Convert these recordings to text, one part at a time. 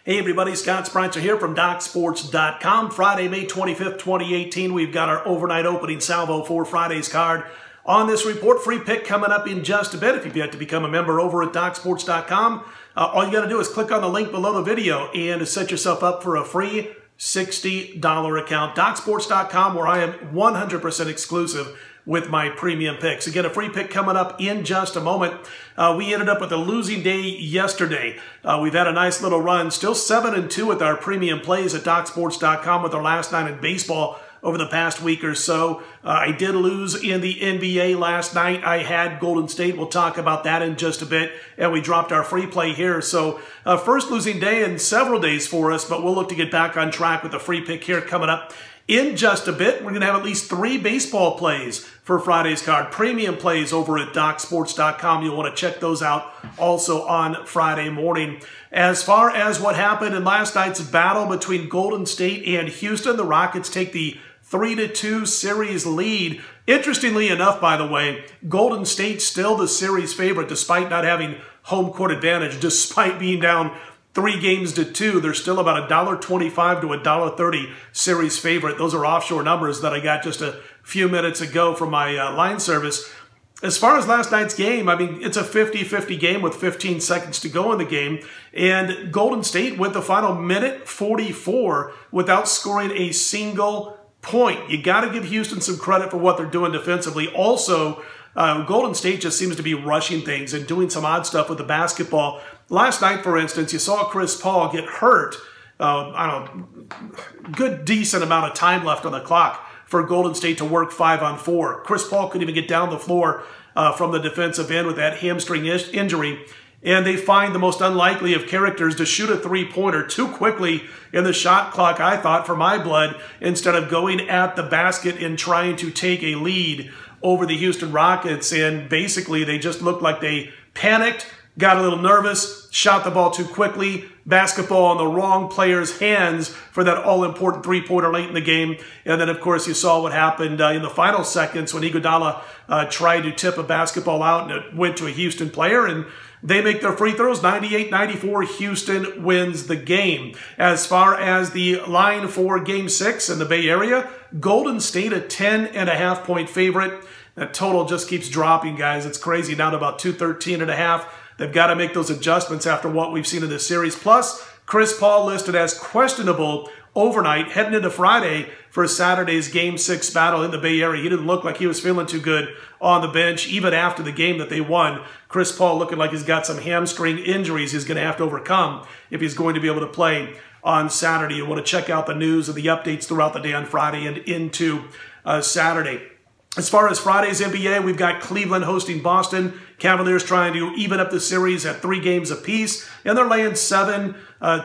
Hey everybody, Scott Spreitzer here from DocSports.com. Friday, May 25th, 2018. We've got our overnight opening salvo for Friday's card. On this report, free pick coming up in just a bit. If you've yet to become a member over at DocSports.com, all you got to do is click on the link below the video and set yourself up for a free $60 account. DocSports.com, where I am 100% exclusive with my premium picks. Again, a free pick coming up in just a moment. We ended up with a losing day yesterday. We've had a nice little run, still 7-2 with our premium plays at DocSports.com with our last night in baseball over the past week or so. I did lose in the NBA last night. I had Golden State. We'll talk about that in just a bit. And we dropped our free play here. So first losing day in several days for us, but we'll look to get back on track with a free pick here coming up in just a bit. We're going to have at least 3 baseball plays for Friday's card. Premium plays over at DocSports.com. You'll want to check those out also on Friday morning. As far as what happened in last night's battle between Golden State and Houston, the Rockets take the 3-2 series lead. Interestingly enough, by the way, Golden State still the series favorite despite not having home court advantage, despite being down 3-2. They're still about $1.25 to $1.30 series favorite. Those are offshore numbers that I got just a few minutes ago from my line service. As far as last night's game, I mean, it's a 50-50 game with 15 seconds to go in the game. And Golden State went the final minute 44 without scoring a single point. You got to give Houston some credit for what they're doing defensively. Also, Golden State just seems to be rushing things and doing some odd stuff with the basketball. Last night, for instance, you saw Chris Paul get hurt. I don't know, good decent amount of time left on the clock for Golden State to work 5-on-4. Chris Paul couldn't even get down the floor from the defensive end with that hamstring injury. And they find the most unlikely of characters to shoot a three-pointer too quickly in the shot clock, I thought, for my blood, instead of going at the basket and trying to take a lead over the Houston Rockets. And basically, they just looked like they panicked, got a little nervous, shot the ball too quickly, basketball in the wrong player's hands for that all-important three-pointer late in the game. And then, of course, you saw what happened in the final seconds when Iguodala tried to tip a basketball out and it went to a Houston player, and they make their free throws. 98-94, Houston wins the game. As far as the line for Game 6 in the Bay Area, Golden State a 10.5-point favorite. That total just keeps dropping, guys. It's crazy, down to about 213.5. They've got to make those adjustments after what we've seen in this series. Plus, Chris Paul listed as questionable overnight, heading into Friday for Saturday's Game 6 battle in the Bay Area. He didn't look like he was feeling too good on the bench, even after the game that they won. Chris Paul looking like he's got some hamstring injuries he's going to have to overcome if he's going to be able to play on Saturday. You want to check out the news and the updates throughout the day on Friday and into Saturday. As far as Friday's NBA, we've got Cleveland hosting Boston. Cavaliers trying to even up the series at 3 games apiece, and they're laying 7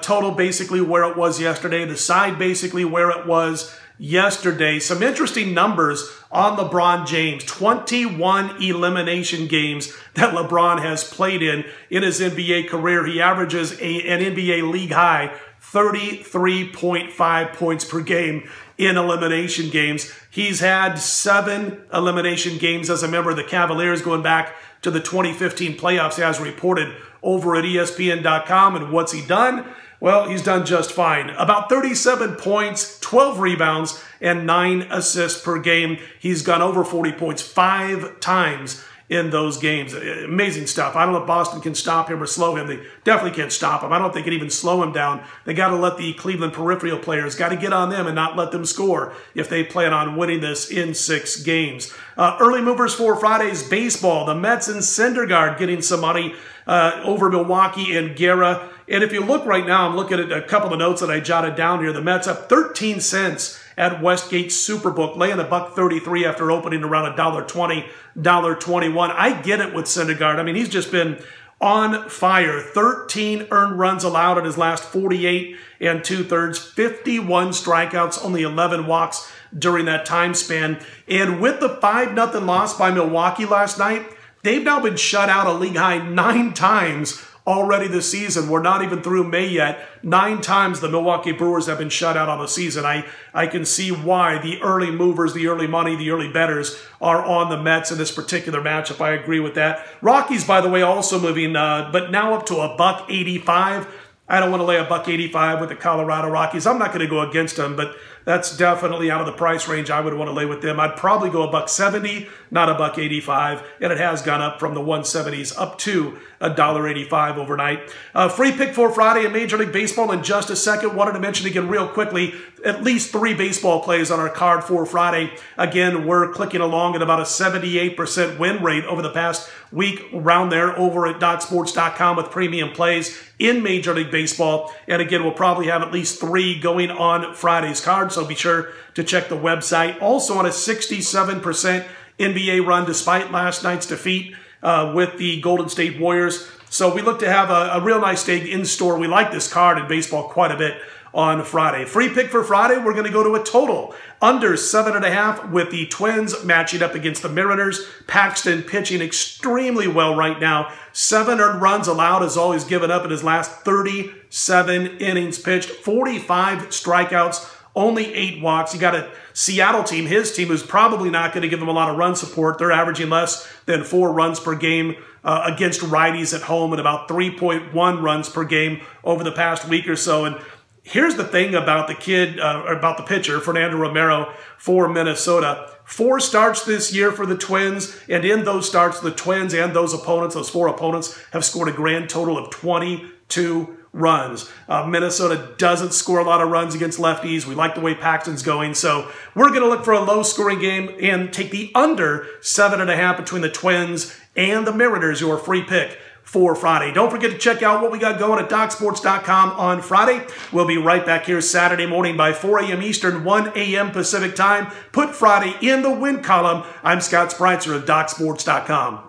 total, basically where it was yesterday. The side basically where it was yesterday. Some interesting numbers on LeBron James. 21 elimination games that LeBron has played in his NBA career. He averages an NBA league high 33.5 points per game in elimination games. He's had 7 elimination games as a member of the Cavaliers going back to the 2015 playoffs, as reported over at ESPN.com. And what's he done? Well, he's done just fine. About 37 points, 12 rebounds, and 9 assists per game. He's gone over 40 points 5 times in those games. Amazing stuff. I don't know if Boston can stop him or slow him. They definitely can't stop him. I don't think they can even slow him down. They got to let the Cleveland peripheral players, got to get on them and not let them score if they plan on winning this in 6 games. Early movers for Friday's baseball. The Mets and Syndergaard getting some money over Milwaukee and Guerra. And if you look right now, I'm looking at a couple of notes that I jotted down here. The Mets up 13 cents at Westgate Superbook, laying $1.33 after opening around $1.20, $1.21. I get it with Syndergaard. I mean, he's just been on fire. 13 earned runs allowed in his last 48 2/3, 51 strikeouts, only 11 walks during that time span. And with the 5-0 loss by Milwaukee last night, they've now been shut out a league high 9 times already this season. We're not even through May yet. 9 times the Milwaukee Brewers have been shut out on the season. I can see why the early movers, the early money, the early bettors are on the Mets in this particular matchup. I agree with that. Rockies, by the way, also moving, but now up to $1.85 I don't want to lay $1.85 with the Colorado Rockies. I'm not going to go against them, but that's definitely out of the price range I would want to lay with them. I'd probably go $1.70, not $1.85, and it has gone up from the 170s up to $1.85 overnight. Free pick for Friday in Major League Baseball in just a second. Wanted to mention again real quickly, at least 3 baseball plays on our card for Friday. Again, we're clicking along at about a 78% win rate over the past week, around there over at DocSports.com with premium plays in Major League Baseball. And again, we'll probably have at least 3 going on Friday's card, so be sure to check the website. Also on a 67% NBA run despite last night's defeat with the Golden State Warriors. So we look to have a real nice day in store. We like this card in baseball quite a bit on Friday. Free pick for Friday, we're going to go to a total under 7.5 with the Twins matching up against the Mariners. Paxton pitching extremely well right now. 7 earned runs allowed, has always given up in his last 37 innings pitched. 45 strikeouts, only 8 walks. You got a Seattle team, his team, who's probably not going to give them a lot of run support. They're averaging less than 4 runs per game against righties at home and about 3.1 runs per game over the past week or so. And here's the thing about the kid, about the pitcher, Fernando Romero for Minnesota. 4 starts this year for the Twins, and in those starts, the Twins and those opponents, those 4 opponents, have scored a grand total of 22 runs. Minnesota doesn't score a lot of runs against lefties. We like the way Paxton's going, so we're going to look for a low-scoring game and take the under 7.5 between the Twins and the Mariners, your free pick for Friday. Don't forget to check out what we got going at DocSports.com on Friday. We'll be right back here Saturday morning by 4 a.m. Eastern, 1 a.m. Pacific time. Put Friday in the win column. I'm Scott Spreitzer of DocSports.com.